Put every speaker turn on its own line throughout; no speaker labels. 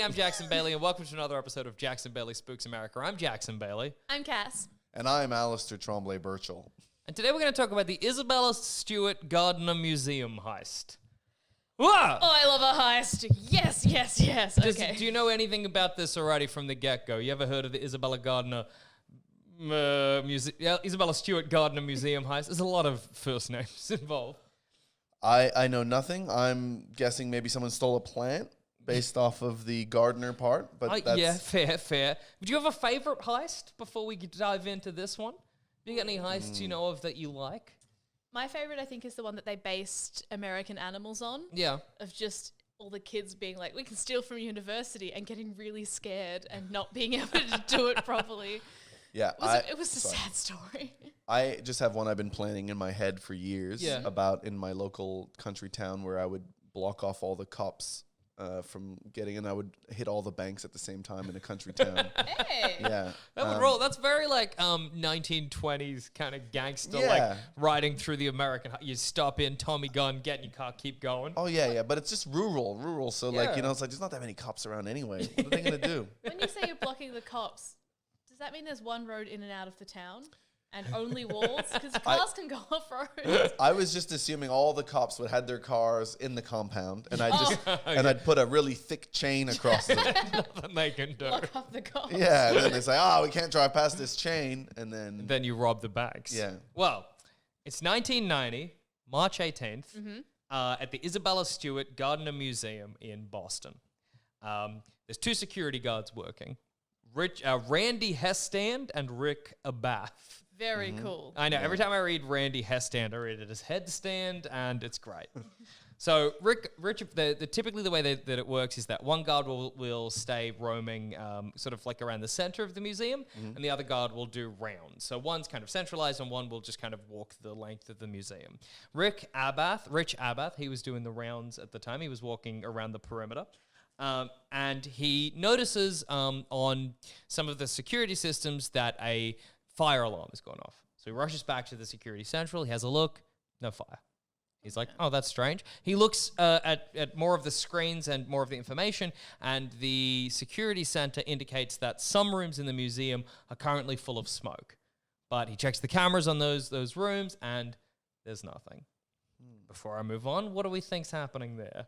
I'm Jackson Baly, and welcome to another episode of Jackson Baly Spooks America. I'm Jackson Baly.
I'm Cass.
And I'm Alistair Tremblay-Birchall.
And today we're going to talk about the Isabella Stewart Gardner Museum heist. Whoa!
Oh, I love a heist. Yes, yes, yes. Okay.
Do you know anything about this already from the get-go? You ever heard of the Isabella Gardner Isabella Stewart Gardner Museum heist? There's a lot of first names involved.
I know nothing. I'm guessing maybe someone stole a plant based off of the Gardner part, but that's...
Yeah, fair. Do you have a favorite heist before we dive into this one? Do you got any heists you know of that you like?
My favorite, I think, is the one that they based American Animals on.
Yeah.
Of just all the kids being like, we can steal from university, and getting really scared and not being able to do it properly.
Yeah,
It was a sad story.
I just have one I've been planning in my head for years about in my local country town where I would block off all the cops from getting, and I would hit all the banks at the same time in a country town.
Hey!
Yeah.
That would roll. That's very like 1920s kind of gangster, like riding through the American. You stop in, Tommy gun, get in your car, keep going.
Oh, yeah, but it's just rural. So, like, you know, it's like there's not that many cops around anyway. What are they going to do?
When you say you're blocking the cops, does that mean there's one road in and out of the town? And only walls? Because cars can go off-road.
I was just assuming all the cops would have their cars in the compound, and I'd put a really thick chain across it.
Nothing they can do.
Lock up the cops.
Yeah, and then they say, we can't drive past this chain, and then
you rob the banks.
Yeah.
Well, it's 1990, March 18th, at the Isabella Stewart Gardner Museum in Boston. There's two security guards working. Randy Hestand and Rick Abath.
Very cool.
I know. Every time I read Randy Hestand, I read it as headstand, and it's great. So typically the way that it works is that one guard will stay roaming sort of like around the center of the museum, and the other guard will do rounds. So one's kind of centralized, and one will just kind of walk the length of the museum. Rich Abath, he was doing the rounds at the time. He was walking around the perimeter. And he notices on some of the security systems that a fire alarm has gone off. So he rushes back to the security central. He has a look. No fire. He's like, oh, that's strange. He looks at more of the screens and more of the information, and the security center indicates that some rooms in the museum are currently full of smoke. But he checks the cameras on those rooms, and there's nothing. Before I move on, what do we think's happening there?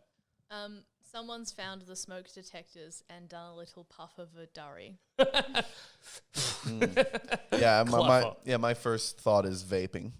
Someone's found the smoke detectors and done a little puff of a durry.
My first thought is vaping.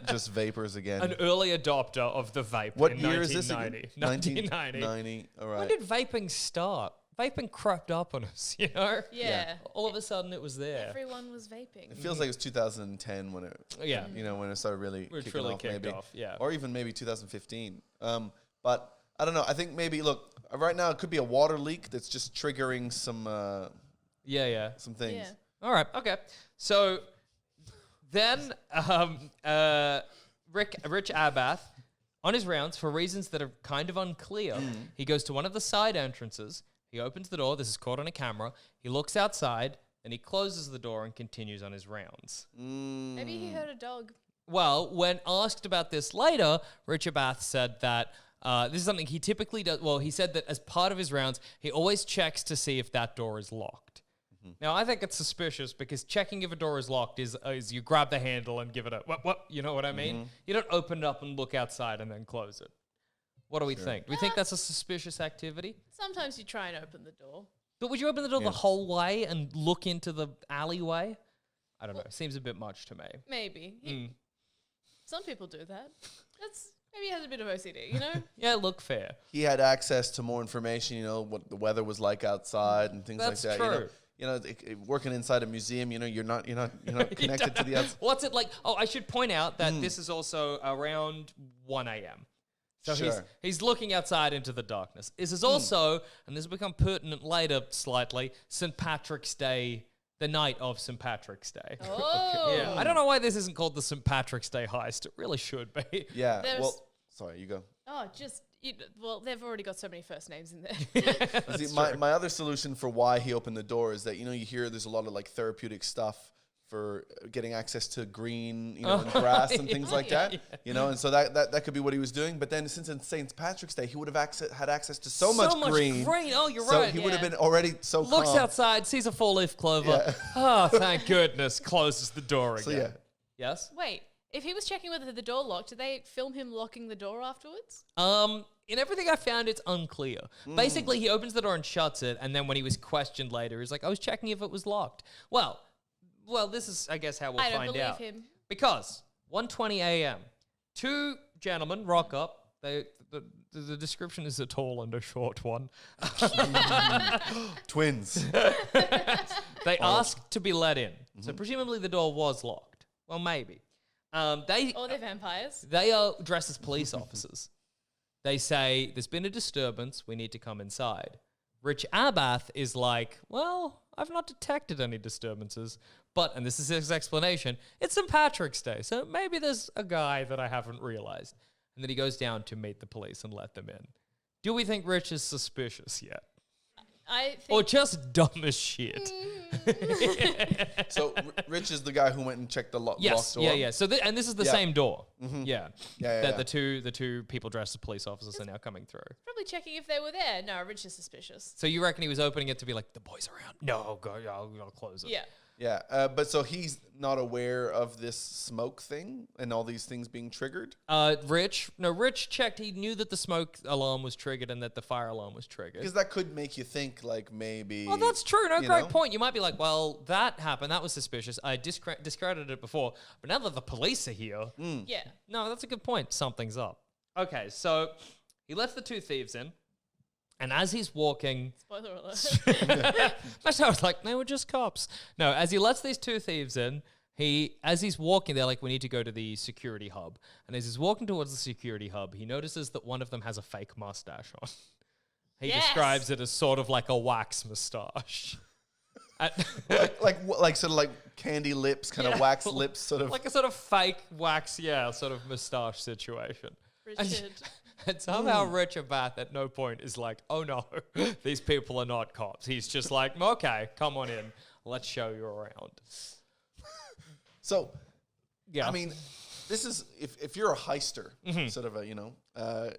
just vapors again.
An early adopter of the vape.
What
in
year is this again?
1990.
All right.
When did vaping start? Vaping crept up on us, you know?
Yeah.
All of a sudden it was there.
Everyone was vaping.
It feels like it was 2010 when it when it started really
kicked off, yeah.
Or even maybe 2015. But I don't know. I think maybe, look, right now it could be a water leak that's just triggering some some things.
Yeah.
All right, okay. So then Rich Abath, on his rounds, for reasons that are kind of unclear, he goes to one of the side entrances. He opens the door. This is caught on a camera. He looks outside, and he closes the door and continues on his rounds.
Maybe he heard a dog.
Well, when asked about this later, Rich Abath said that this is something he typically does. Well, he said that as part of his rounds, he always checks to see if that door is locked. Now, I think it's suspicious because checking if a door is locked is you grab the handle and give it a what? You know what I mean? You don't open it up and look outside and then close it. What do we think? Do we think that's a suspicious activity?
Sometimes you try and open the door.
But would you open the door the whole way and look into the alleyway? I don't know. It seems a bit much to me.
Maybe. Some people do that. Maybe he has a bit of OCD, you know?
Yeah, look, fair.
He had access to more information, you know, what the weather was like outside and things like that.
True.
You know, working inside a museum, you know, you're not connected to the outside.
What's it like? Oh, I should point out that this is also around 1 a.m. So he's looking outside into the darkness. This is also, and this will become pertinent later slightly, St. Patrick's Day, the night of St. Patrick's Day.
Oh.
Yeah, I don't know why this isn't called the St. Patrick's Day heist. It really should be.
Yeah. Sorry, you go.
Oh, they've already got so many first names in there.
See, my other solution for why he opened the door is that, you know, you hear there's a lot of like therapeutic stuff for getting access to green, and grass and things like that, and so that could be what he was doing. But then since it's St. Patrick's Day, he would have had access to so much green.
Oh, you're
so
right.
he would have been already so
Looks
calm.
outside, sees a 4-leaf clover. Oh, thank goodness. Closes the door again.
So
Yes?
Wait, if he was checking whether the door locked, did they film him locking the door afterwards?
In everything I found, it's unclear. Basically, he opens the door and shuts it, and then when he was questioned later, he's like, I was checking if it was locked. Well, this is, I guess, how we'll find out.
I don't believe him.
Because 1:20 a.m., 2 gentlemen rock up. The description is a tall and a short one.
Twins.
They ask to be let in. So presumably the door was locked. Well, maybe.
Or they're vampires.
They are dressed as police officers. They say, there's been a disturbance, we need to come inside. Rich Abath is like, well, I've not detected any disturbances, but, and this is his explanation, it's St. Patrick's Day, so maybe there's a guy that I haven't realized. And then he goes down to meet the police and let them in. Do we think Rich is suspicious yet?
I think
Or just dumb as shit?
So Rich is the guy who went and checked the locked door?
Yeah. So and this is the same door.
Yeah.
That the two people dressed as police officers are now coming through.
probably checking if they were there. No, Rich is suspicious.
So you reckon he was opening it to be like, the boys around? No, I'll close it.
Yeah.
Yeah, but so he's not aware of this smoke thing and all these things being triggered?
Rich checked. He knew that the smoke alarm was triggered and that the fire alarm was triggered.
Because that could make you think, like, maybe...
Well, that's true. No, great point. You might be like, well, that happened. That was suspicious. I discredited it before. But now that the police are here...
Yeah.
No, that's a good point. Something's up. Okay, so he lets the 2 thieves in. And as he's walking...
Spoiler alert.
I was like, they were just cops. No, as he lets these 2 thieves in, as he's walking, they're like, we need to go to the security hub. And as he's walking towards the security hub, he notices that one of them has a fake mustache on. He describes it as sort of like a wax mustache.
like sort of like candy lips, kind of wax lips, sort of...
Like a sort of fake wax, sort of mustache situation.
Richard.
And somehow Richard Bath at no point is like, oh no, these people are not cops. He's just like, okay, come on in. Let's show you around.
So, I mean, this is, if you're a heister, sort of a,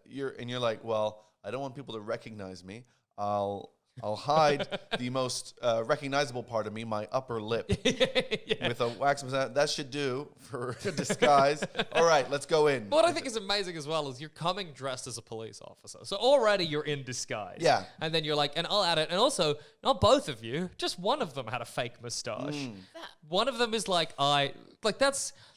you're like, well, I don't want people to recognize me. I'll hide the most recognizable part of me, my upper lip, with a wax mustache. That should do for a disguise. All right, let's go in.
What I think is amazing as well is you're coming dressed as a police officer. So already you're in disguise.
Yeah.
And then you're like, and I'll add it. And also, not both of you, just one of them had a fake mustache. One of them is like,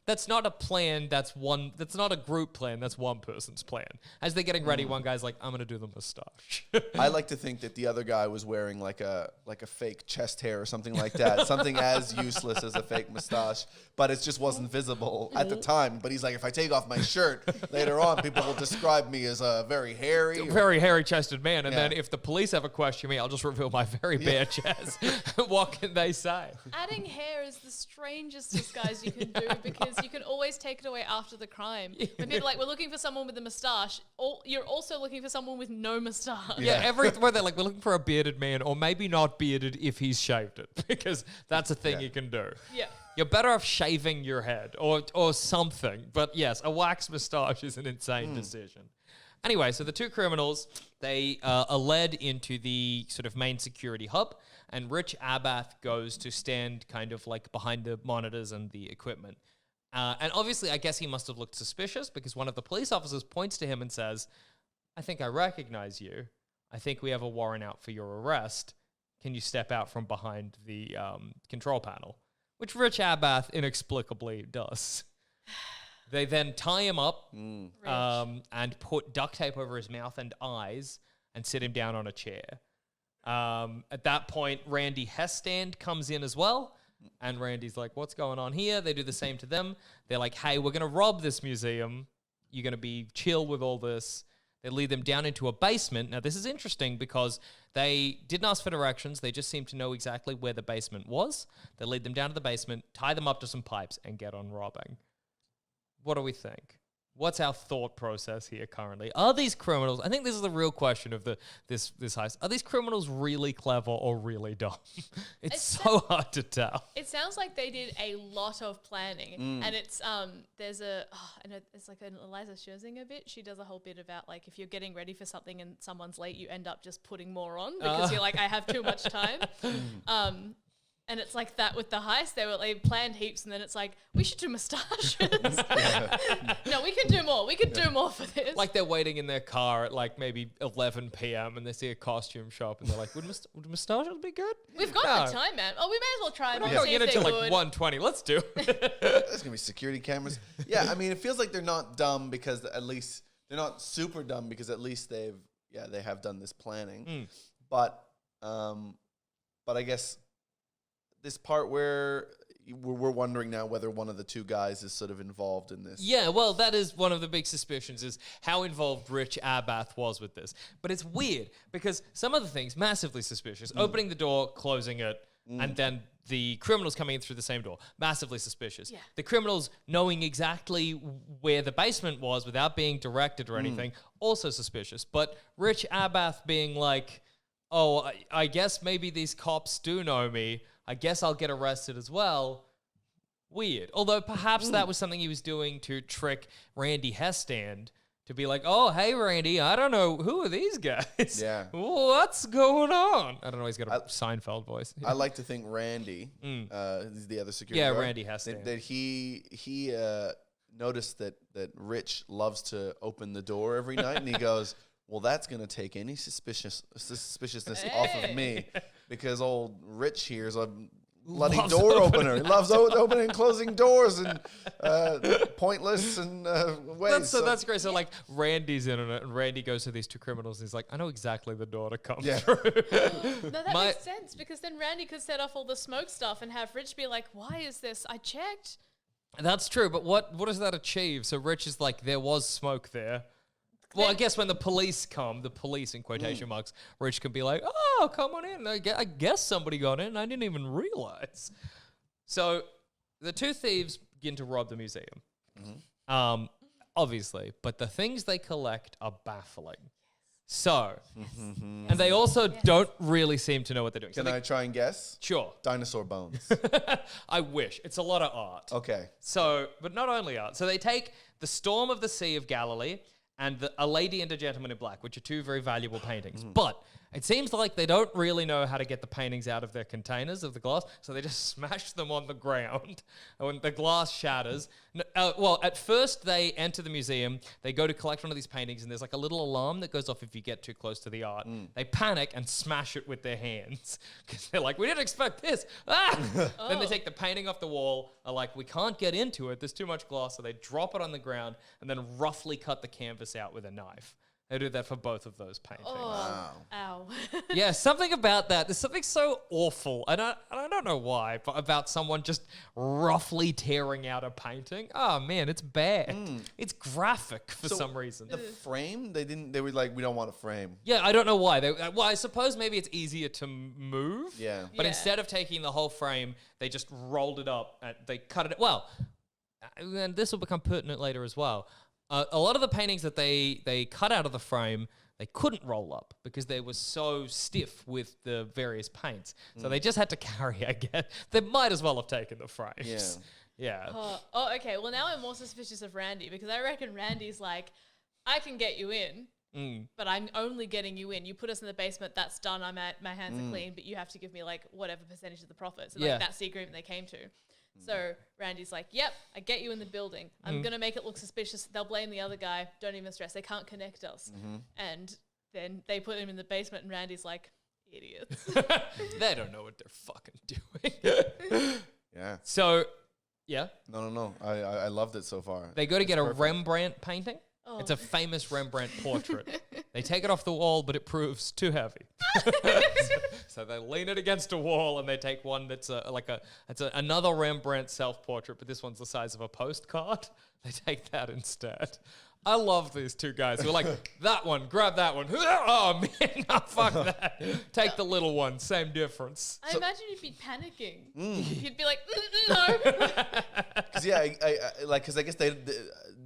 that's not a plan. That's not a group plan. That's one person's plan. As they're getting ready, one guy's like, I'm going to do the mustache.
I like to think that the other guy was wearing like a fake chest hair or something like that. Something as useless as a fake mustache, but it just wasn't visible at the time. But he's like, if I take off my shirt later on, people will describe me as a very hairy-chested
man. And then if the police ever question me, I'll just reveal my very bare chest. What can they say?
Adding hair is the strangest disguise you can do because you can always take it away after the crime. When people are like, we're looking for someone with a moustache, you're also looking for someone with no moustache.
Yeah, everywhere they're like, we're looking for a bearded man, or maybe not bearded if he's shaved it, because that's a thing you can do.
Yeah.
You're better off shaving your head or something. But yes, a wax moustache is an insane decision. Anyway, so the 2 criminals, they are led into the sort of main security hub, and Rich Abath goes to stand kind of like behind the monitors and the equipment. And obviously, I guess he must have looked suspicious because one of the police officers points to him and says, I think I recognize you. I think we have a warrant out for your arrest. Can you step out from behind the control panel? Which Rich Abath inexplicably does. They then tie him up and put duct tape over his mouth and eyes and sit him down on a chair. At that point, Randy Hestand comes in as well. And Randy's like, what's going on here? They do the same to them. They're like, hey, we're going to rob this museum. You're going to be chill with all this. They lead them down into a basement. Now, this is interesting because they didn't ask for directions. They just seemed to know exactly where the basement was. They lead them down to the basement, tie them up to some pipes, and get on robbing. What do we think? what's our thought process here currently? Are these criminals? I think this is the real question of this heist. Are these criminals really clever or really dumb? It's so hard to tell.
It sounds like they did a lot of planning, and it's there's it's like an Eliza Scherzinger bit. She does a whole bit about like if you're getting ready for something and someone's late, you end up just putting more on because you're like, I have too much time. And it's like that with the heist. They planned heaps, and then it's like, we should do moustaches. No, we can do more. We could do more for this.
Like they're waiting in their car at like maybe 11 p.m. and they see a costume shop and they're like, would moustaches be good?
We've got the time, man. Oh, we may as well try them.
We're not going to get into like 1:20. Let's do it.
There's going to be security cameras. Yeah, I mean, it feels like they're not dumb because at least they're not super dumb because at least they have done this planning. But I guess this part where we're wondering now whether one of the two guys is sort of involved in this.
Yeah, well, that is one of the big suspicions is how involved Rich Abath was with this. But it's weird because some of the things, massively suspicious. Opening the door, closing it, and then the criminals coming in through the same door, massively suspicious. Yeah. The criminals knowing exactly where the basement was without being directed or anything, also suspicious. But Rich Abath being like, oh, I guess maybe these cops do know me. I guess I'll get arrested as well. Weird. Although perhaps that was something he was doing to trick Randy Hestand to be like, oh, hey, Randy, I don't know. Who are these guys? Yeah. What's going on? I don't know. He's got a Seinfeld voice.
I like to think Randy, is the other security guard.
Randy Hestand.
That he noticed that Rich loves to open the door every night, and he goes, well, that's going to take any suspiciousness off of me because old Rich here is a bloody door opener. He loves opening and closing doors and pointless and ways.
That's great. So like Randy's in it and Randy goes to these two criminals and he's like, I know exactly the door to come through.
No, that makes sense because then Randy could set off all the smoke stuff and have Rich be like, why is this? I checked.
That's true. But what does that achieve? So Rich is like, there was smoke there. Well, I guess when the police come, the police in quotation marks, Rich can be like, oh, come on in. I guess somebody got in. I didn't even realize. So the two thieves begin to rob the museum. Obviously. But the things they collect are baffling. So, and they also don't really seem to know what they're doing.
Can I try and guess?
Sure.
Dinosaur bones.
I wish. It's a lot of art.
Okay.
So, but not only art. So they take the Storm of the Sea of Galilee and A Lady and a Gentleman in Black, which are two very valuable paintings. But it seems like they don't really know how to get the paintings out of their containers of the glass, so they just smash them on the ground. And when the glass shatters, well, at first they enter the museum, they go to collect one of these paintings, and there's like a little alarm that goes off if you get too close to the art. They panic and smash it with their hands, because they're like, we didn't expect this. Then they take the painting off the wall, are like, we can't get into it, there's too much glass, so they drop it on the ground, and then roughly cut the canvas out with a knife. They do that for both of those paintings.
Oh, wow. Ow.
Yeah, something about that. There's something so awful. I don't know why, but about someone just roughly tearing out a painting. Oh man, it's bad. It's graphic for some reason.
The frame, they were like, we don't want a frame.
Yeah, I don't know why. Well, I suppose maybe it's easier to move.
Yeah.
But instead of taking the whole frame, they just rolled it up and they cut it. Well, and this will become pertinent later as well. A lot of the paintings that they cut out of the frame, they couldn't roll up because they were so stiff with the various paints. So they just had to carry, I guess. They might as well have taken the frames. Yeah.
Oh, okay. Well, now I'm more suspicious of Randy because I reckon Randy's like, I can get you in, but I'm only getting you in. You put us in the basement, that's done. My hands are clean, but you have to give me like whatever percentage of the profits. So like that's the agreement they came to. So Randy's like, yep, I get you in the building. I'm going to make it look suspicious. They'll blame the other guy. Don't even stress. They can't connect us. And then they put him in the basement and Randy's like, idiots.
They don't know what they're fucking doing.
Yeah.
So, yeah.
No. I loved it so far.
They go to get a Rembrandt painting. Oh. It's a famous Rembrandt portrait. They take it off the wall, but it proves too heavy. So they lean it against a wall, and they take one that's another Rembrandt self-portrait, but this one's the size of a postcard. They take that instead. I love these two guys who are like, that one, grab that one. Oh, man, no, fuck that. Take the little one, same difference.
I imagine you'd be panicking. You'd be like, no.
Because, I guess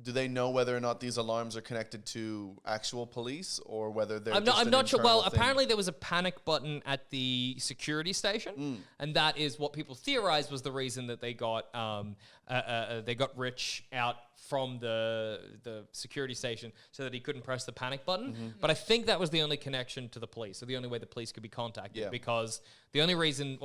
do they know whether or not these alarms are connected to actual police or whether they're?
I'm not sure. Well, apparently there was a panic button at the security station, and that is what people theorized was the reason that they got Rich out from the security station so that he couldn't press the panic button. But I think that was the only connection to the police, or the only way the police could be contacted, because the only reason,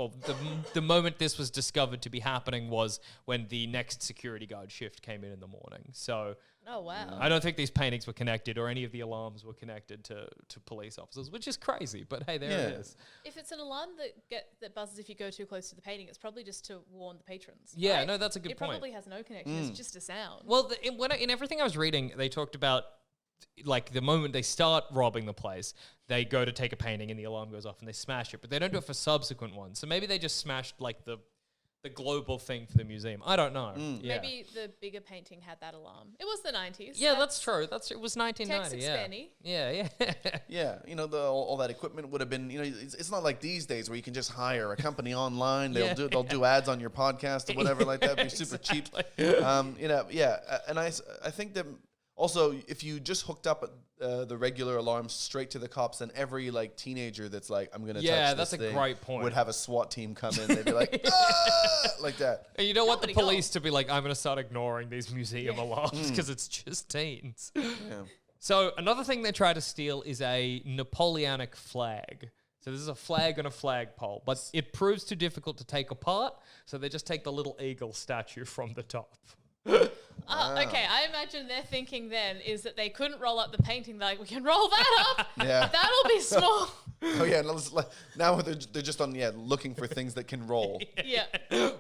the moment this was discovered to be happening was when the next security guard shift came in the morning. So
oh wow,
I don't think these paintings were connected, or any of the alarms were connected to police officers, which is crazy. But hey, there it is.
If it's an alarm that buzzes if you go too close to the painting, it's probably just to warn the patrons.
Yeah,
right?
no, that's a good point.
It probably has no connection. It's just a sound.
Well, in everything I was reading, they talked about like the moment they start robbing the place, they go to take a painting and the alarm goes off and they smash it, but they don't do it for subsequent ones. So maybe they just smashed like the global thing for the museum. I don't know. Yeah.
Maybe the bigger painting had that alarm. It was the 90s.
Yeah, that's true. It was 1990.
Tex
Yeah.
Spenny.
Yeah.
Yeah, you know, all that equipment would have been, you know, it's not like these days where you can just hire a company online. They'll do ads on your podcast or whatever like that. Be super cheap. You know, and I think that also if you just hooked up the regular alarms straight to the cops, then every like teenager that's like, I'm gonna touch this
that's a
thing
great point.
would have a SWAT team come in. They'd be like, like that.
And you don't want the
Nobody
police to be like, I'm gonna start ignoring these museum alarms because it's just teens.
Yeah.
So another thing they try to steal is a Napoleonic flag. So this is a flag on a flagpole, but it proves too difficult to take apart, so they just take the little eagle statue from the top.
Okay, I imagine their thinking then is that they couldn't roll up the painting. They're like, we can roll that up.
Yeah.
That'll be small.
Oh yeah, now they're just on looking for things that can roll.
Yeah.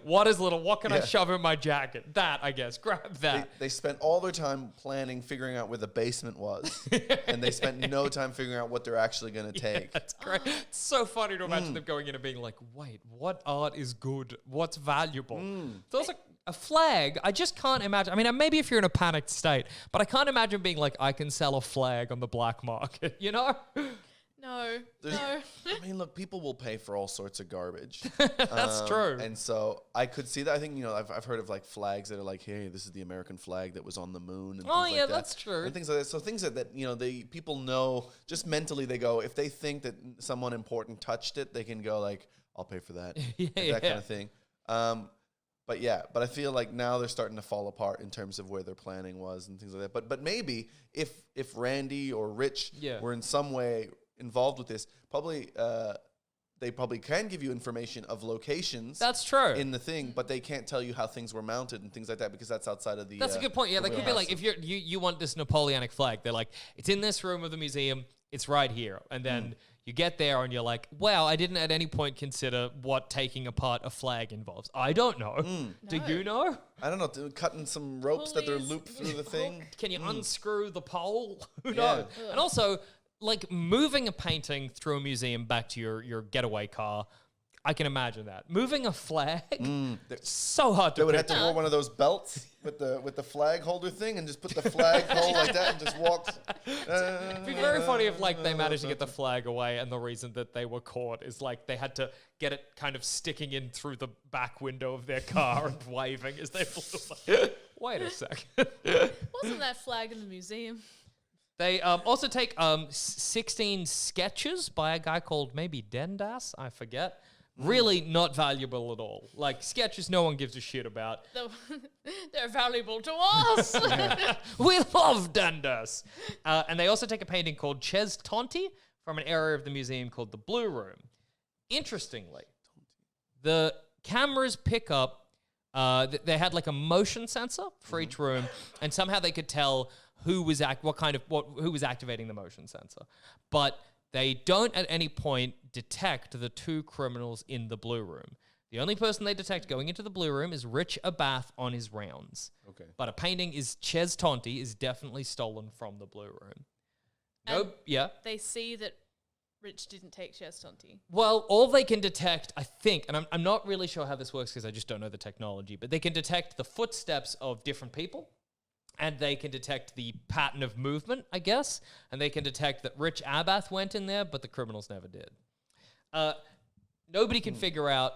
What is little? What can I shove in my jacket? That, I guess. Grab that.
They spent all their time figuring out where the basement was, and they spent no time figuring out what they're actually going to take.
That's great. It's so funny to imagine them going in and being like, wait, what art is good? What's valuable? Those are a flag. I just can't imagine. I mean, maybe if you're in a panicked state, but I can't imagine being like, I can sell a flag on the black market, you know?
No.
I mean, look, people will pay for all sorts of garbage.
That's true.
And so I could see that. I think, you know, I've heard of like flags that are like, hey, this is the American flag that was on the moon. And things like that.
That's true.
And things like that. So things that you know, people know, just mentally they go, if they think that someone important touched it, they can go like, I'll pay for that. That kind of thing. But I feel like now they're starting to fall apart in terms of where their planning was and things like that. But maybe if Randy or Rich were in some way involved with this, they probably can give you information of locations.
That's true.
In the thing, but they can't tell you how things were mounted and things like that because that's outside of the.
That's a good point. Yeah, they could be like, if you want this Napoleonic flag, they're like, it's in this room of the museum. It's right here, and then. You get there and you're like, wow, I didn't at any point consider what taking apart a flag involves. I don't know. Do you know?
I don't know. Cutting some ropes that are looped through the thing.
Can you unscrew the pole? Who
Yeah.
knows? And also, like moving a painting through a museum back to your getaway car, I can imagine that. Moving a flag, so hard to
They would have
picture.
to wear one of those belts with the flag holder thing and just put the flag hole like that and just walk.
It'd be very funny if like they managed to get the flag away and the reason that they were caught is like they had to get it kind of sticking in through the back window of their car and waving as they flew. Wait a second.
Wasn't that flag in the museum?
They also take 16 sketches by a guy called maybe Dendas, I forget. Really not valuable at all. Like sketches no one gives a shit about.
They're valuable to us.
We love Dundas. And they also take a painting called Ches Tonti from an area of the museum called the Blue Room. Interestingly, the cameras pick up, they had like a motion sensor for each room, and somehow they could tell who was activating the motion sensor. But they don't at any point detect the two criminals in the Blue Room. The only person they detect going into the Blue Room is Rich Abath on his rounds. Okay. But a painting is Ches Tonti is definitely stolen from the Blue Room.
They see that Rich didn't take Ches Tonti.
Well, all they can detect, I think, and I'm not really sure how this works because I just don't know the technology, but they can detect the footsteps of different people. And they can detect the pattern of movement, I guess. And they can detect that Rich Abath went in there, but the criminals never did. Nobody can figure out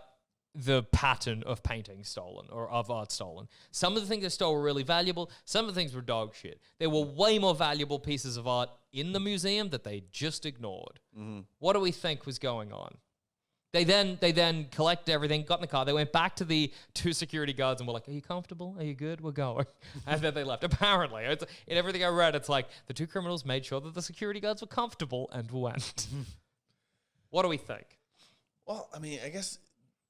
the pattern of painting stolen or of art stolen. Some of the things they stole were really valuable. Some of the things were dog shit. There were way more valuable pieces of art in the museum that they just ignored. What do we think was going on? They then collected everything, got in the car. They went back to the 2 security guards and were like, "Are you comfortable? Are you good? We're going." And then they left. Apparently, in everything I read, it's like the 2 criminals made sure that the security guards were comfortable and went. What do we think?
Well, I mean, I guess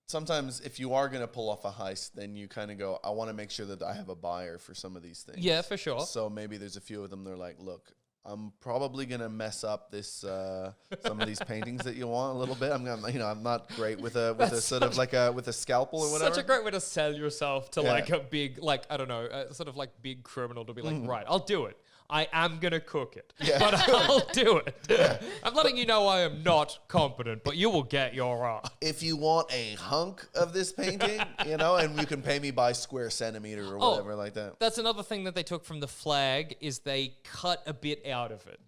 sometimes if you are going to pull off a heist, then you kind of go, I want to make sure that I have a buyer for some of these things.
Yeah, for sure.
So maybe there's a few of them. They're like, look, I'm probably going to mess up this some of these paintings that you want a little bit. I'm not great with a sort of like with a scalpel or whatever.
Such a great way to sell yourself to like a big, like, I don't know, sort of like big criminal to be like, right, I'll do it. I am going to cook it, but I'll do it. I'm letting you know I am not competent, but you will get your art.
If you want a hunk of this painting, and you can pay me by square centimeter or whatever like that.
That's another thing that they took from the flag is they cut a bit out of it.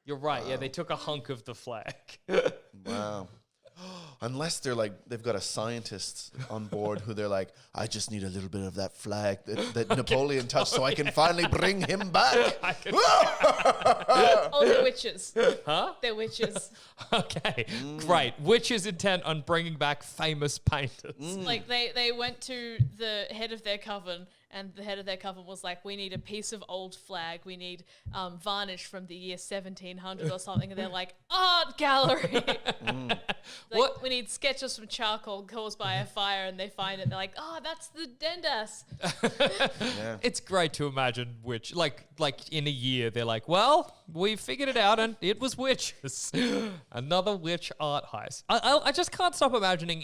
You're right. Wow. Yeah, they took a hunk of the flag.
Wow. Unless they're like, they've got a scientist on board who they're like, I just need a little bit of that flag that Napoleon touched so I can finally bring him back.
Oh, they're witches.
Huh?
They're witches.
Okay, great. Witches intent on bringing back famous painters.
Like they went to the head of their coven, and the head of their coven was like, we need a piece of old flag. We need varnish from the year 1700 or something. And they're like, art gallery. Like, we need sketches from charcoal caused by a fire, and they find it. They're like, oh, that's the Dendas.
Yeah.
It's great to imagine like in a year, they're like, well, we figured it out, and it was witches. Another witch art heist. I just can't stop imagining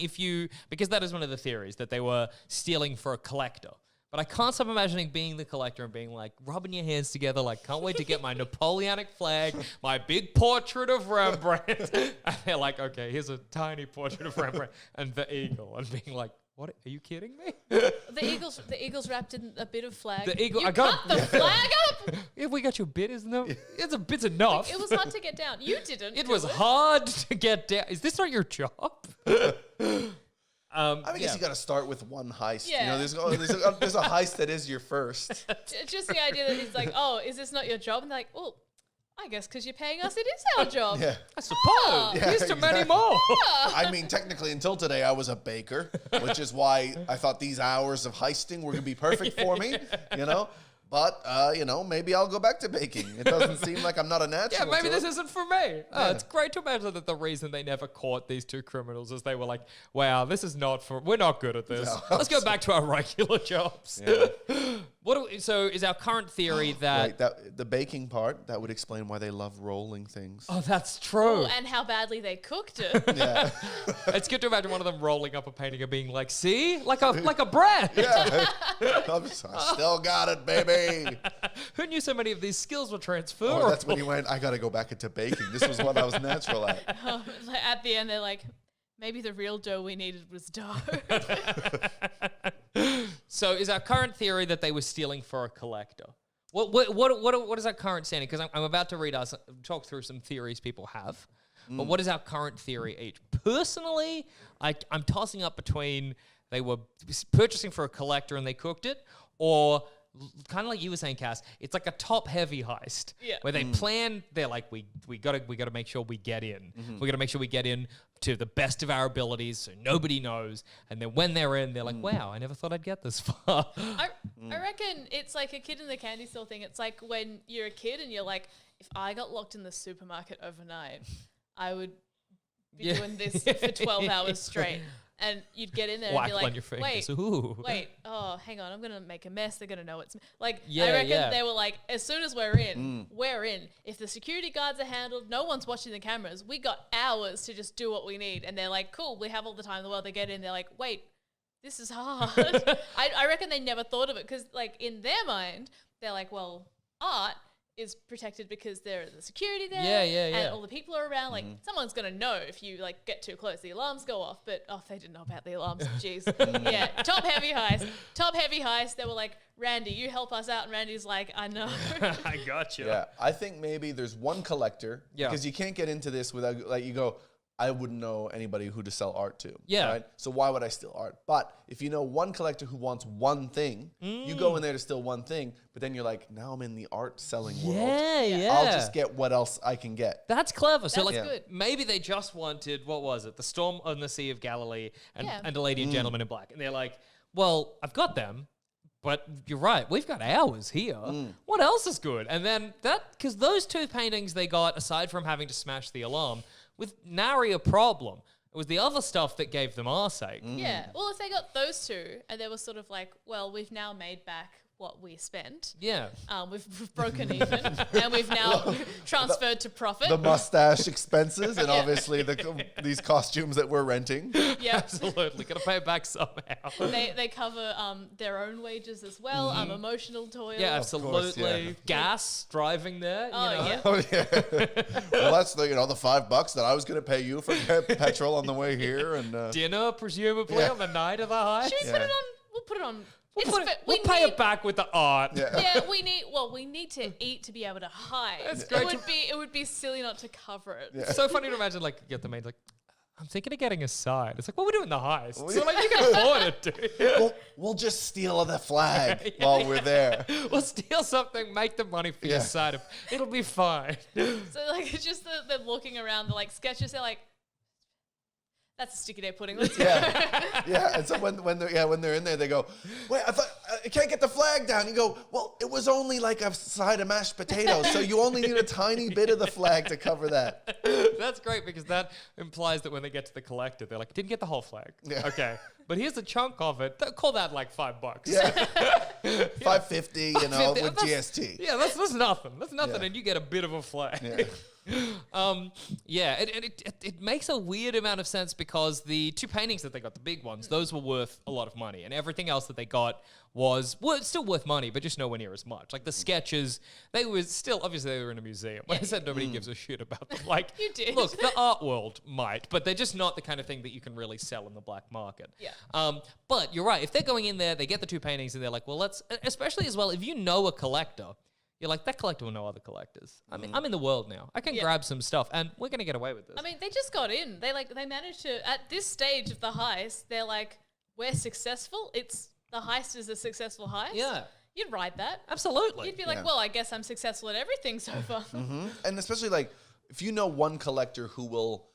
because that is one of the theories, that they were stealing for a collector. But I can't stop imagining being the collector and being like, rubbing your hands together, like, can't wait to get my Napoleonic flag, my big portrait of Rembrandt. And they're like, okay, here's a tiny portrait of Rembrandt and the eagle. And being like, what? Are you kidding me?
The eagle's wrapped in a bit of flag.
The eagle,
I cut the flag up.
If we got you a bit, isn't it? It's a bit's enough.
Like, it was hard to get down. You didn't.
It was hard to get down. Is this not your job?
I guess you got to start with one heist.
Yeah.
There's a heist that is your first.
Just the idea that he's like, oh, is this not your job? And they're like, well, I guess because you're paying us, it is our job.
Yeah.
I suppose. Here's to many more.
I mean, technically, until today, I was a baker, which is why I thought these hours of heisting were going to be perfect for me, But, maybe I'll go back to baking. It doesn't seem like I'm not a natural.
Yeah, maybe this isn't for me. It's great to imagine that the reason they never caught these 2 criminals is they were like, wow, we're not good at this.
No.
Let's go back to our regular jobs.
Yeah.
So is our current theory that...
Right, the baking part, that would explain why they love rolling things.
Oh, that's true.
Oh, and how badly they cooked it.
Yeah.
It's good to imagine one of them rolling up a painting and being like, see? Like a bread.
Yeah. I still got it, baby.
Who knew so many of these skills were transferable?
Oh, that's when he went, I got to go back into baking. This was what I was natural at.
At the end, they're like, maybe the real dough we needed was dough.
So is our current theory that they were stealing for a collector? What is our current standing? Because I'm about to talk through some theories people have. But what is our current theory each? Personally, I'm tossing up between they were purchasing for a collector and they cooked it, or kind of like you were saying, Cass, it's like a top-heavy heist.
Yeah.
Where they plan, they're like, we gotta make sure we get in. We gotta make sure we get in to the best of our abilities so nobody knows. And then when they're in, they're like, wow, I never thought I'd get this far.
I reckon it's like a kid in the candy store thing. It's like when you're a kid and you're like, if I got locked in the supermarket overnight, I would be doing this for 12 hours straight. And you'd get in there and be like, wait, oh, hang on, I'm going to make a mess. They're going to know it's me. Like, I reckon they were like, as soon as we're in, we're in. If the security guards are handled, no one's watching the cameras. We got hours to just do what we need. And they're like, cool, we have all the time in the world. They get in, they're like, wait, this is hard. I reckon they never thought of it because, like, in their mind, they're like, well, art is protected because there is the security there and all the people are around. Like, someone's going to know if you, like, get too close. The alarms go off, but, they didn't know about the alarms. Jeez. Yeah, top heavy heist. They were like, Randy, you help us out. And Randy's like, I know.
I got you.
Yeah, I think maybe there's one collector because you can't get into this without, like, you go, I wouldn't know anybody who to sell art to.
Yeah.
Right? So why would I steal art? But if you know one collector who wants one thing, you go in there to steal one thing, but then you're like, now I'm in the art selling world.
Yeah.
I'll just get what else I can get.
That's clever. So
That's
like,
good.
maybe they just wanted, what was it? The Storm on the Sea of Galilee and A Lady and Gentleman in Black. And they're like, well, I've got them. But you're right, we've got ours here. What else is good? And then because those 2 paintings they got, aside from having to smash the alarm, with nary a problem. It was the other stuff that gave them our sake.
Yeah. Well, if they got those 2 and they were sort of like, well, we've now made back what we spent.
Yeah.
We've broken even and we've now transferred to profit.
The mustache expenses and obviously these costumes that we're renting.
Yeah.
Absolutely. Got to pay it back somehow.
They cover their own wages as well, emotional toil.
Yeah, absolutely.
course, yeah.
Gas, driving there.
Oh,
you know?
yeah.
Oh yeah. Well, that's the the $5 that I was going to pay you for petrol on the way here and
Dinner, presumably, on the night of the heist.
Should we put it on? We'll put it on.
We'll pay it back with the art.
Yeah, we need to eat to be able to hide.
That's great.
It would be silly not to cover it.
It's so funny to imagine, like, you get the maid, like, I'm thinking of getting a side. It's like, well, we're doing the heist. So, like, you can afford it, dude.
we'll just steal the flag while we're there.
We'll steal something, make the money for your side. It'll be fine.
So, like, it's just the looking around, the, like, sketches, they're like, that's a sticky day pudding. Let's go.
Yeah. And so when they're in there, they go, wait, I thought I can't get the flag down. You go, well, it was only like a side of mashed potatoes, so you only need a tiny bit of the flag to cover that.
That's great because that implies that when they get to the collector, they're like, didn't get the whole flag.
Yeah.
Okay, but here's a chunk of it. Call that like $5.
Yeah. $5.50,
$5.50,
with GST.
Yeah, that's nothing. That's nothing,
Yeah.
and you get a bit of a flag.
Yeah.
It makes a weird amount of sense because the 2 paintings that they got, the big ones, those were worth a lot of money, and everything else that they got was still worth money, but just nowhere near as much. Like the sketches, they were still, obviously they were in a museum. When I said nobody gives a shit about them, like,
You did.
Look, the art world might, but they're just not the kind of thing that you can really sell in the black market.
Yeah.
But you're right. If they're going in there, they get the 2 paintings, and they're like, well, especially as well, if you know a collector, you're like, that collector will know other collectors. I mean, I'm in the world now. I can grab some stuff, and we're going to get away with this.
I mean, they just got in. They managed to, at this stage of the heist, they're like, we're successful. The heist is a successful heist.
Yeah.
You'd ride that.
Absolutely.
You'd be like, well, I guess I'm successful at everything so far.
And especially like if you know one collector who will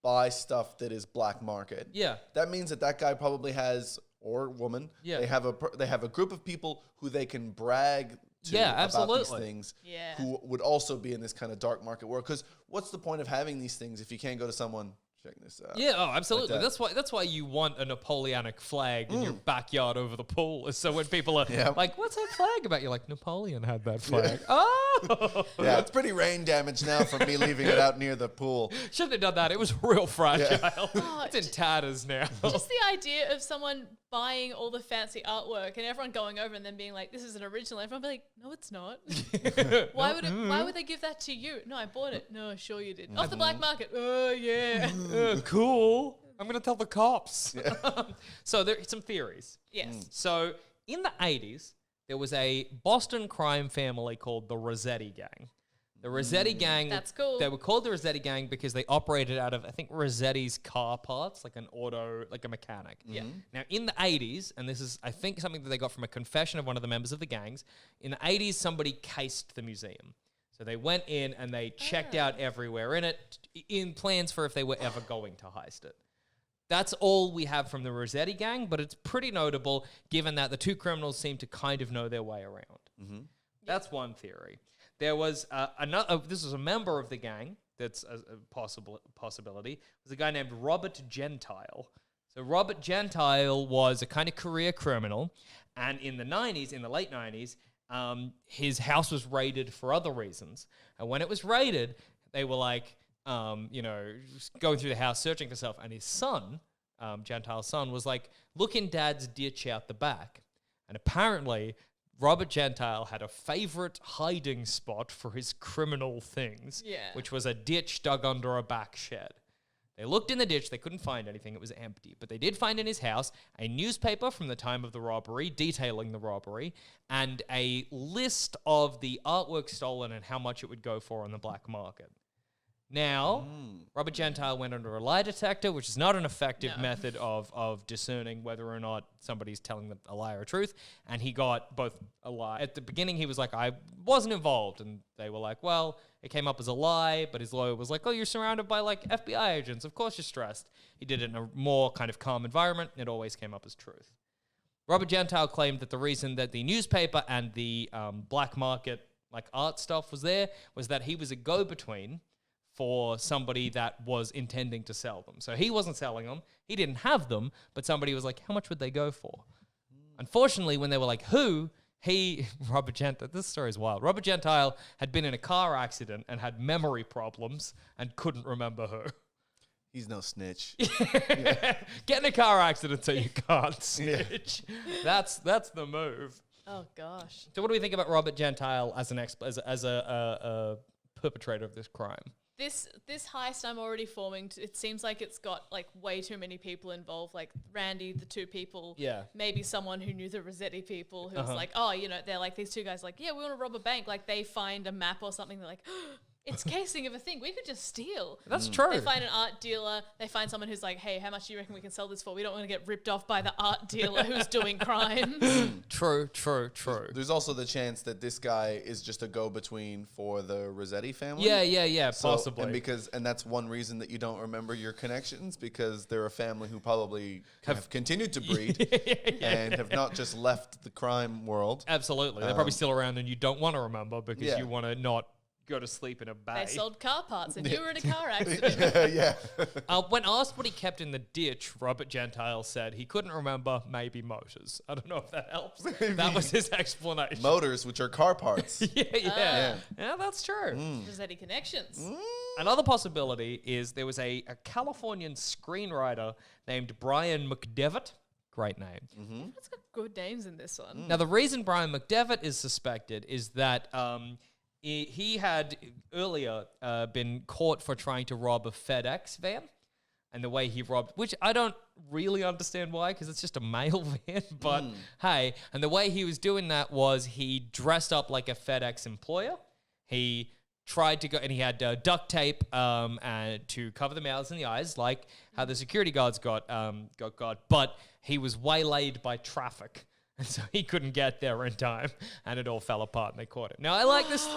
buy stuff that is black market.
Yeah.
That means that guy probably has, or woman.
Yeah.
They have a group of people who they can brag to about these things.
Yeah.
Who would also be in this kind of dark market world. Because what's the point of having these things if you can't go to someone? Check this out.
Yeah, absolutely.
Like
that's why you want a Napoleonic flag in your backyard over the pool. Is so when people are like, "What's that flag about?" You're like, "Napoleon had that flag." Yeah. Oh,
yeah, it's pretty rain damage now from me leaving it out near the pool.
Shouldn't have done that. It was real fragile.
Oh,
it's in tatters now.
Just the idea of someone buying all the fancy artwork and everyone going over and then being like, "This is an original." Everyone be like, "No, it's not." Why would they give that to you? No, I bought it. No, sure you did. Off the black market. Oh yeah.
Cool. I'm going to tell the cops. So there are some theories.
Yes.
So in the 80s, there was a Boston crime family called the Rosetti Gang. The Rosetti Gang.
That's cool.
They were called the Rosetti Gang because they operated out of, I think, Rosetti's car parts, like a mechanic.
Yeah.
Now, in the 80s, and this is, I think, something that they got from a confession of one of the members of the gangs, in the 80s, somebody cased the museum. So they went in and they checked out everywhere in it in plans for if they were ever going to heist it. That's all we have from the Rosetti Gang, but it's pretty notable given that the 2 criminals seem to kind of know their way around. That's one theory. There was another. This was a member of the gang. That's a possibility. It was a guy named Robert Gentile. So Robert Gentile was a kind of career criminal, and in the late 90s, his house was raided for other reasons. And when it was raided, they were like, going through the house searching for stuff. And his son, Gentile's son, was like, look in Dad's ditch out the back. And apparently, Robert Gentile had a favorite hiding spot for his criminal things, which was a ditch dug under a back shed. They looked in the ditch, they couldn't find anything, it was empty. But they did find in his house a newspaper from the time of the robbery, detailing the robbery, and a list of the artwork stolen and how much it would go for on the black market. Now, Robert Gentile went under a lie detector, which is not an effective method of discerning whether or not somebody's telling a lie or a truth. And he got both a lie. At the beginning, he was like, I wasn't involved. And they were like, well, it came up as a lie. But his lawyer was like, oh, you're surrounded by like FBI agents. Of course you're stressed. He did it in a more kind of calm environment. It always came up as truth. Robert Gentile claimed that the reason that the newspaper and the black market like art stuff was there was that he was a go-between for somebody that was intending to sell them. So he wasn't selling them. He didn't have them, but somebody was like, how much would they go for? Unfortunately, when they were like, who? Robert Gentile, this story is wild. Robert Gentile had been in a car accident and had memory problems and couldn't remember who.
He's no snitch.
Get in a car accident so you can't snitch. Yeah. That's the move.
Oh gosh.
So what do we think about Robert Gentile as a perpetrator of this crime?
This heist I'm already forming. It seems like it's got like way too many people involved. Like Randy, the two people.
Yeah.
Maybe someone who knew the Rosetti people who's like, oh, they're like these two guys like, yeah, we want to rob a bank. Like they find a map or something. They're like, it's casing of a thing we could just steal.
That's true.
They find an art dealer. They find someone who's like, hey, how much do you reckon we can sell this for? We don't want to get ripped off by the art dealer who's doing crimes.
True.
There's also the chance that this guy is just a go-between for the Rosetti family.
Yeah, possibly.
And that's one reason that you don't remember your connections, because they're a family who probably have continued to breed and have not just left the crime world.
Absolutely. They're probably still around and you don't want to remember because you want to not go to sleep in a bay.
They sold car parts and you were in a car accident.
When asked what he kept in the ditch, Robert Gentile said he couldn't remember, maybe motors. I don't know if that helps. That was his explanation.
Motors, which are car parts.
Yeah, that's true.
Rosetti connections.
Another possibility is there was a Californian screenwriter named Brian Mcdevitt. Great name.
That's got good names in this one.
Now, the reason Brian Mcdevitt is suspected is that he had earlier been caught for trying to rob a FedEx van, and the way he robbed, which I don't really understand why, because it's just a mail van, but hey, and the way he was doing that was he dressed up like a FedEx employer. He tried to go, and he had duct tape and to cover the mouths and the eyes, like how the security guards got, but he was waylaid by traffic. And so he couldn't get there in time, and it all fell apart, and they caught him. Now, I like this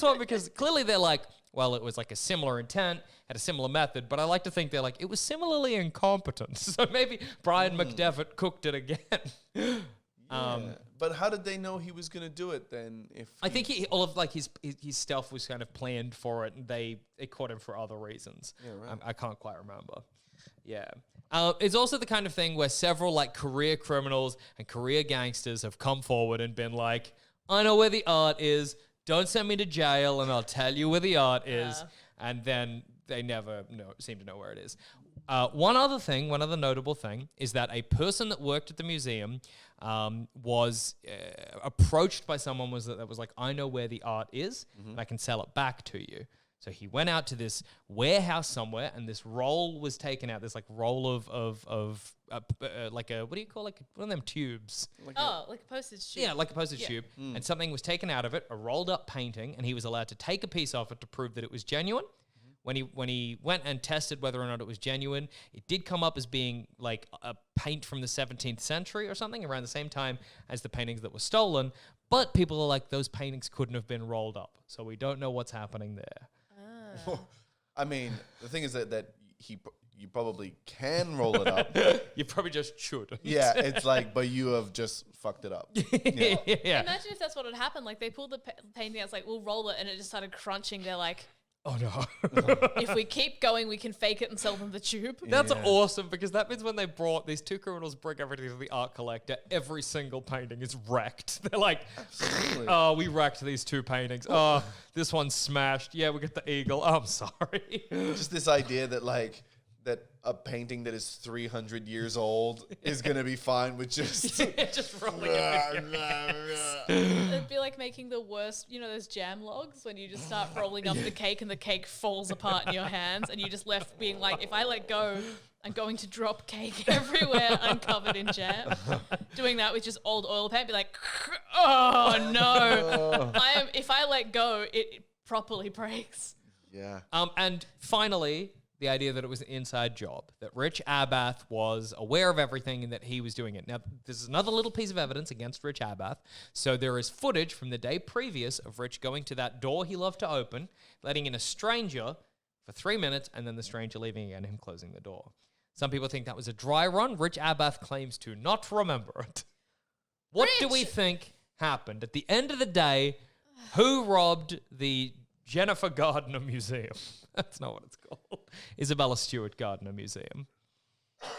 one because clearly they're like, well, it was like a similar intent, had a similar method, but I like to think they're like, it was similarly incompetent. So maybe Brian Mcdevitt cooked it again.
But how did they know he was going to do it then?
I think all of like his stuff was kind of planned for it, and they caught him for other reasons. Yeah, right. I can't quite remember. Yeah. It's also the kind of thing where several like career criminals and career gangsters have come forward and been like, I know where the art is. Don't send me to jail and I'll tell you where the art is. And then they never seem to know where it is. One other notable thing is that a person that worked at the museum was approached by someone that was like, I know where the art is and I can sell it back to you. So he went out to this warehouse somewhere, and this roll was taken out. This like roll of like a, what do you call, like one of them tubes?
Like a postage tube.
Yeah, like a postage tube. And something was taken out of it, a rolled up painting, and he was allowed to take a piece off it to prove that it was genuine. When he went and tested whether or not it was genuine, it did come up as being like a paint from the 17th century or something, around the same time as the paintings that were stolen. But people are like, those paintings couldn't have been rolled up, so we don't know what's happening there.
I mean, the thing is that you probably can roll it up.
You probably just should.
Yeah, it's like, but you have just fucked it up.
Yeah.
Imagine if that's what had happened. Like they pulled the painting out, it's like, we'll roll it, and it just started crunching. They're like,
oh no.
If we keep going, we can fake it and sell them the tube.
That's awesome, because that means when they brought these two criminals bring everything to the art collector, every single painting is wrecked. They're like, oh, we wrecked these two paintings. Oh, this one's smashed. Yeah, we got the eagle. Oh, I'm sorry.
Just this idea that like that a painting that is 300 years old is going to be fine with just
rolling it.
It'd be like making the worst, those jam logs when you just start rolling up the cake and the cake falls apart in your hands, and you just left being like, if I let go, I'm going to drop cake everywhere uncovered in jam. Doing that with just old oil paint, be like, oh no. If I let go, it properly breaks.
Yeah.
And finally, the idea that it was an inside job, that Rich Abath was aware of everything and that he was doing it. Now, this is another little piece of evidence against Rich Abath. So there is footage from the day previous of Rich going to that door he loved to open, letting in a stranger for 3 minutes, and then the stranger leaving again, him closing the door. Some people think that was a dry run. Rich Abath claims to not remember it. What do we think happened? At the end of the day, who robbed the Jennifer Gardner Museum? That's not what it's called. Isabella Stewart Gardner Museum.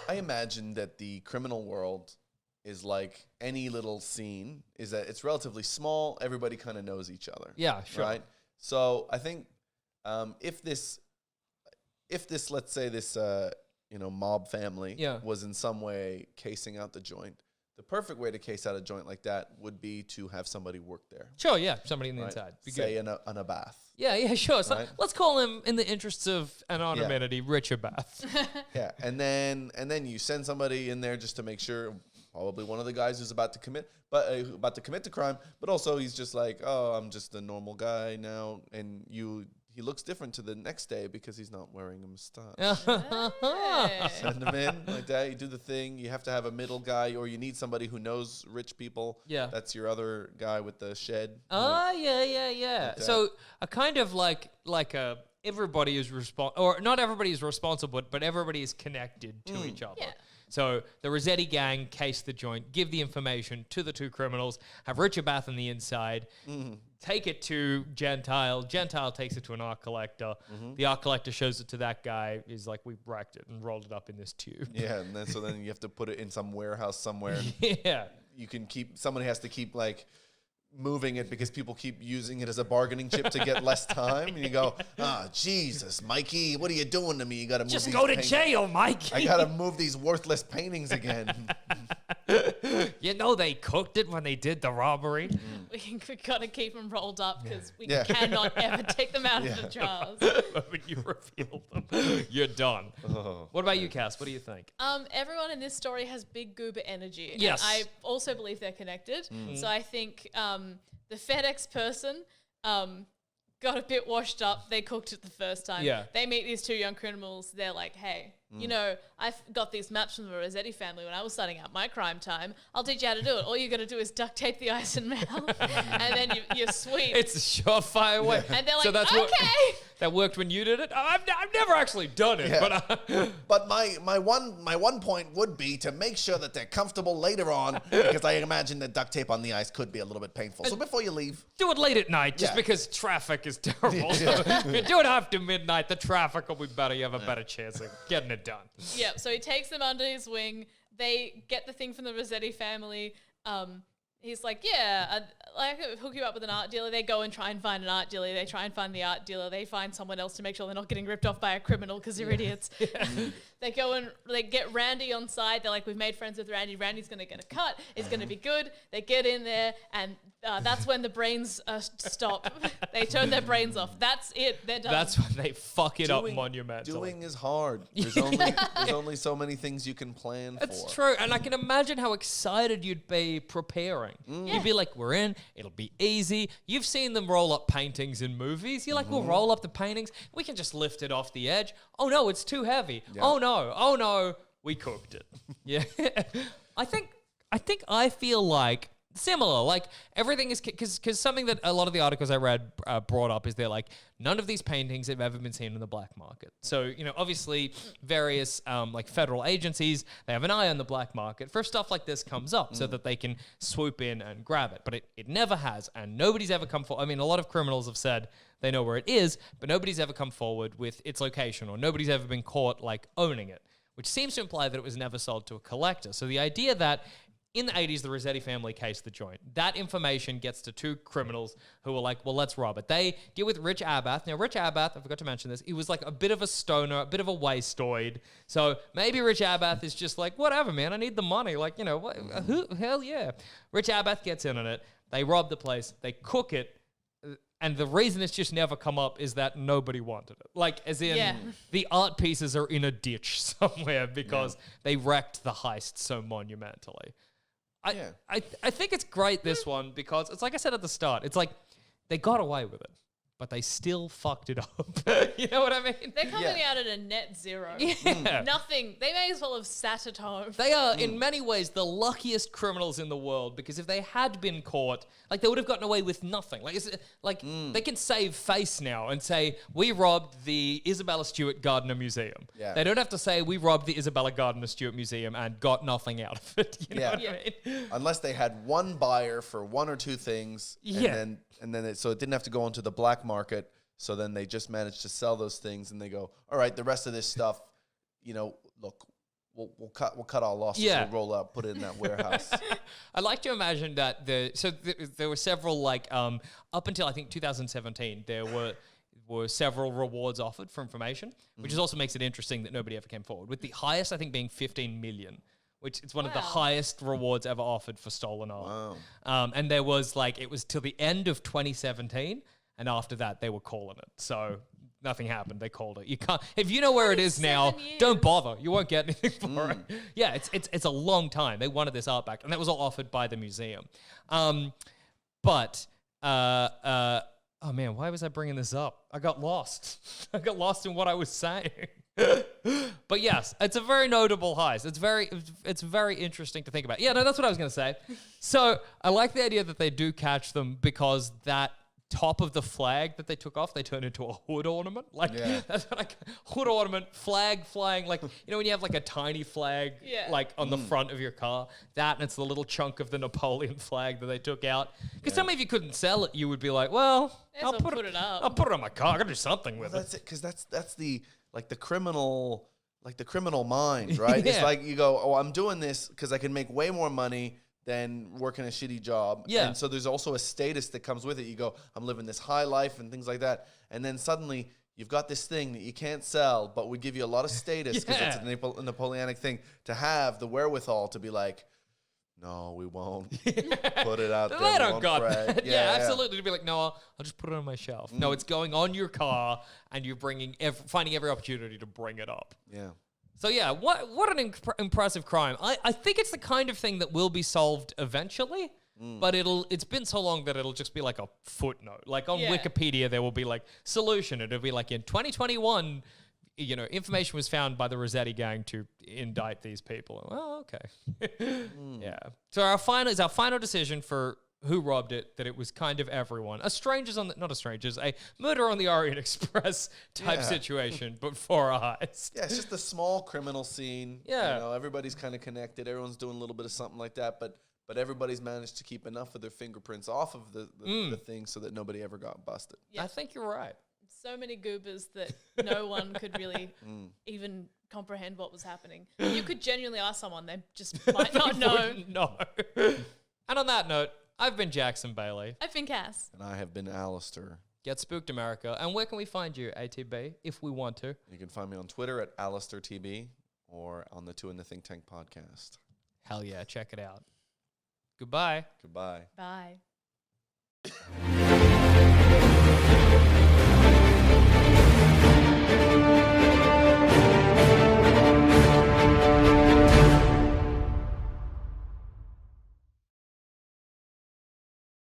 I imagine that the criminal world is like any little scene, is that it's relatively small. Everybody kind of knows each other.
Yeah, sure.
Right? So I think if this, let's say this, mob family was in some way casing out the joint, the perfect way to case out a joint like that would be to have somebody work there.
Sure, yeah, somebody in the inside.
Say in a bath.
Yeah, sure. So
right?
let's call him, in the interests of anonymity, Richard Bath.
Yeah, and then you send somebody in there just to make sure, probably one of the guys who's about to commit the crime, but also he's just like, oh, I'm just a normal guy now, and he looks different to the next day because he's not wearing a mustache. Send him in like that. You do the thing. You have to have a middle guy, or you need somebody who knows rich people. Yeah, that's your other guy with the shed.
Oh, yeah. Like so a kind of like everybody is or not everybody is responsible, but everybody is connected to each other. Yeah. So the Rosetti Gang case the joint, give the information to the two criminals, have Richard Bath on the inside, take it to Gentile. Gentile takes it to an art collector. The art collector shows it to that guy. He's like, we wrecked it and rolled it up in this tube.
Yeah, and then you have to put it in some warehouse somewhere.
Yeah.
Somebody has to keep moving it because people keep using it as a bargaining chip to get less time. And you go, Jesus, Mikey, what are you doing to me? You got to move
just go to jail, Mikey.
I got to move these worthless paintings again.
You know they cooked it when they did the robbery.
We got to keep them rolled up because we cannot ever take them out of the jars.
When you reveal them, you're done. What about you, Cass? What do you think?
Everyone in this story has big goober energy.
Yes.
And I also believe they're connected. So I think the FedEx person got a bit washed up. They cooked it the first time. Yeah. They meet these two young criminals. They're like, hey, I got these maps from the Rosetti family when I was starting out my crime time. I'll teach you how to do it. All you got to do is duct tape the eyes and mouth, and then you're sweet.
It's a surefire way.
And they're like, so that's okay.
That worked when you did it? I've never actually done it.
Yeah. But my one point would be to make sure that they're comfortable later on, because I imagine that duct tape on the eyes could be a little bit painful. So before you leave,
do it late at night, just because traffic is terrible. So if you do it after midnight, the traffic will be better. You have a better chance of getting it done.
Yeah, so he takes them under his wing. They get the thing from the Rosetti family. He's like, I could hook you up with an art dealer. They go and try and find an art dealer. They try and find the art dealer. They find someone else to make sure they're not getting ripped off by a criminal because they're idiots. They go and they get Randy on side. They're like, we've made friends with Randy. Randy's going to get a cut. It's going to be good. They get in there, and that's when the brains stop. They turn their brains off. That's it. They're done.
That's when they fuck it up monumentally.
Doing is hard. There's only so many things you can plan for.
It's true. And I can imagine how excited you'd be preparing. You'd be like, we're in. It'll be easy. You've seen them roll up paintings in movies. You're like, we'll roll up the paintings. We can just lift it off the edge. Oh, no, it's too heavy. Yeah. Oh, no, we cooked it. Yeah. I think I feel like similar, like everything is because something that a lot of the articles I read brought up is they're like, none of these paintings have ever been seen in the black market. So, obviously various like federal agencies, they have an eye on the black market for stuff like this comes up so that they can swoop in and grab it. But it never has, and nobody's ever come forward. I mean, a lot of criminals have said they know where it is, but nobody's ever come forward with its location, or nobody's ever been caught like owning it, which seems to imply that it was never sold to a collector. So the idea that in the 80s, the Rosetti family cased the joint. That information gets to two criminals who were like, well, let's rob it. They deal with Rich Abath. Now, Rich Abath, I forgot to mention this, he was like a bit of a stoner, a bit of a wastoid. So maybe Rich Abath is just like, whatever, man, I need the money. Like, hell yeah. Rich Abath gets in on it. They rob the place. They cook it. And the reason it's just never come up is that nobody wanted it. Like, as in, the art pieces are in a ditch somewhere because they wrecked the heist so monumentally. I think it's great, this one, because it's like I said at the start, it's like they got away with it. but they still fucked it up. You know what I mean?
They're coming out at a net zero.
Yeah.
Nothing. They may as well have sat at home.
They are, in many ways, the luckiest criminals in the world, because if they had been caught, like, they would have gotten away with nothing. They can save face now and say, we robbed the Isabella Stewart Gardner Museum.
Yeah.
They don't have to say, we robbed the Isabella Gardner Stewart Museum and got nothing out of it. You know what I mean?
Unless they had one buyer for one or two things, and then so it didn't have to go into the black market. So then they just managed to sell those things, and they go, all right, the rest of this stuff, look, we'll cut our losses.
Yeah.
We'll roll out, put it in that warehouse.
I like to imagine that there were several, up until I think 2017, there were several rewards offered for information, which also makes it interesting that nobody ever came forward. With the highest, I think, being 15 million. Which it's one of the highest rewards ever offered for stolen art.
Wow.
And there was it was till the end of 2017, and after that they were calling it. So nothing happened. They called it. You can't, if you know where it is now, don't bother. You won't get anything for it. Yeah, it's a long time. They wanted this art back, and that was all offered by the museum. Oh man, why was I bringing this up? I got lost. I got lost in what I was saying. But yes, it's a very notable heist. It's very interesting to think about. Yeah, no, that's what I was going to say. So I like the idea that they do catch them, because that top of the flag that they took off, they turned into a hood ornament. That's hood ornament, flag flying, when you have a tiny flag on the front of your car, and it's the little chunk of the Napoleon flag that they took out. Because some of you couldn't sell it, you would be like, well, I'll put it up. I'll put it on my car. I gotta do something with it.
That's it, because that's the criminal mind, right? It's like you go, oh, I'm doing this because I can make way more money than working a shitty job.
Yeah.
And so there's also a status that comes with it. You go, I'm living this high life and things like that. And then suddenly you've got this thing that you can't sell, but would give you a lot of status because it's a Napoleonic thing to have the wherewithal to be like, no, we won't put it out there.
They don't got that.
Yeah,
absolutely. To be like, no, I'll just put it on my shelf. No, it's going on your car, and you're finding every opportunity to bring it up.
Yeah.
So yeah, what an impressive crime. I think it's the kind of thing that will be solved eventually, but it's been so long that it'll just be like a footnote. Like on Wikipedia, there will be solution. It'll be in 2021, information was found by the Rosetti Gang to indict these people. Well, okay. Yeah. So our final decision for who robbed it, that it was kind of everyone. A murder on the Orient Express type situation, but for a heist.
Yeah, it's just a small criminal scene.
Yeah.
Everybody's kind of connected. Everyone's doing a little bit of something like that, but everybody's managed to keep enough of their fingerprints off of the thing so that nobody ever got busted.
Yeah.
I think you're right.
So many goobers that no one could really even comprehend what was happening. You could genuinely ask someone, they just might not know.
No. And on that note, I've been Jackson Baly.
I've been Cass.
And I have been Alistair.
Get Spooked America. And where can we find you, ATB, if we want to?
You can find me on Twitter at AlistairTB or on the Two in the Think Tank podcast.
Hell yeah, check it out. Goodbye.
Goodbye.
Bye.